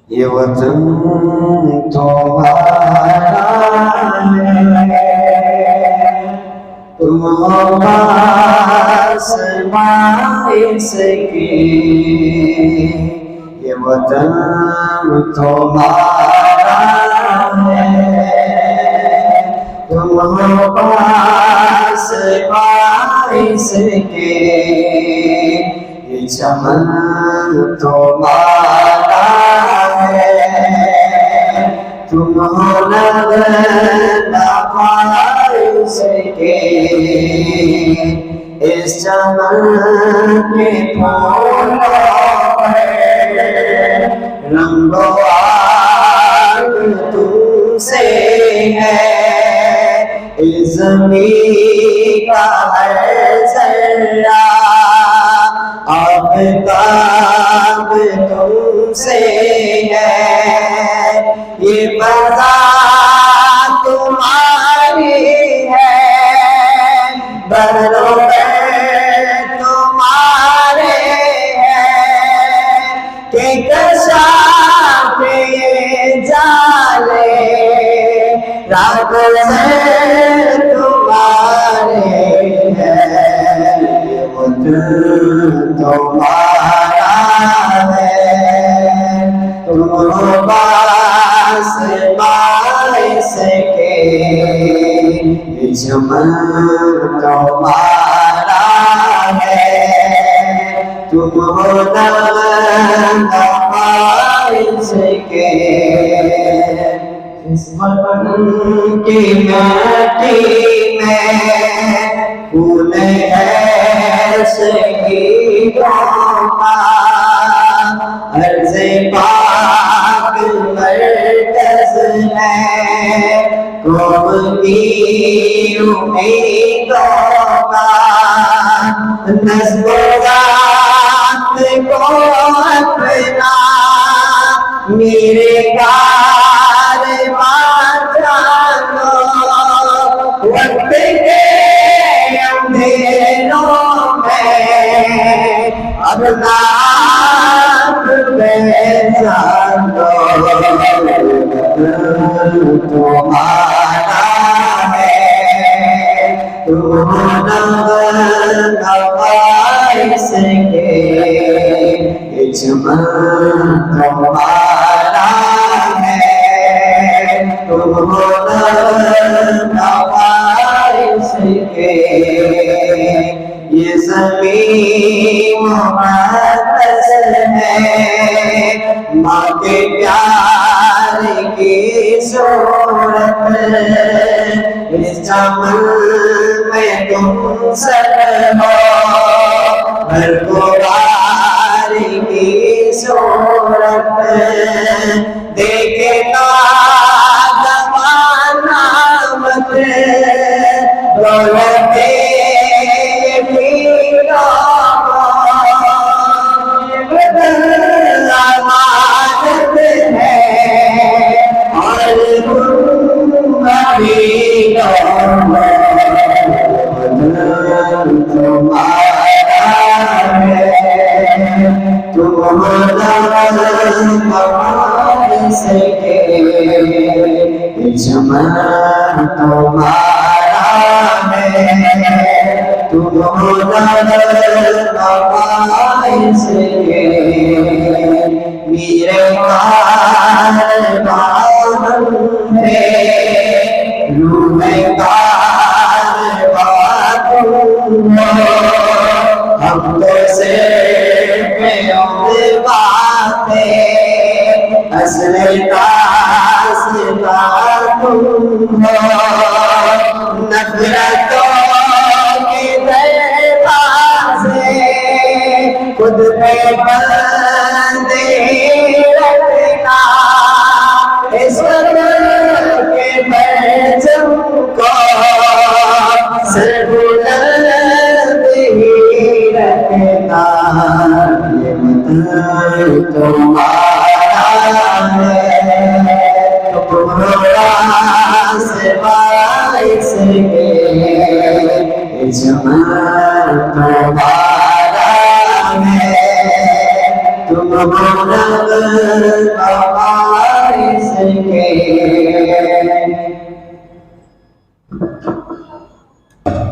ये वतन तुम्हारा है, तुम हो इसकी। ये वतन तुम्हारा है, तुम हो इसकी। ये चमन तुम्हारा है, तुम हो इसके। इस चमन के फूलों पे रंगो आग तुमसे है। इस ज़मीन का हर ज़र्रा आफ़ताब तुमसे है। ये फ़ज़ा तुम्हारी है, बरनो तुम्हारे हैं। कि कशाफ ये जाले रात से तुम्हारे हैं। ये वतन तुम्हारा है, तुम हो इसके। ये चमन तुम्हारा है, तुम हो इसके। इस वतन की माटी में फूल है शहीदों का। अर्ज़े पाक मरकज़ है कौम की उम्मीदों का। नज़्म-ओ-ज़ात को अपना मेरे कारवां जानो। वक्त के अंधेरों में अपना आप पहचान दो। तुम्हारा है, तुम इसके। ये चमन तुम्हारा है, तुम इसके। ये ज़मीन मुक़द्दस है, माँ के प्यार की सूरत। इस चमन में तुम सब हो, भरपूरी की सूरत। देखे ना ज़माना मत दौलते चमन तुम्हारा है, तुम इसके। मेरे कारवां है, रूह कारवां तुम हो। हम तो सिर्फ बातें असले नफरतों के दरवाज़े खुद पे बंदे रखना। इस वतन के परचम को सर बुलंद ही रखना। ये वतन तुम्हारा है, इसके। चमन तुम्हारा है, तुम मानव का इसके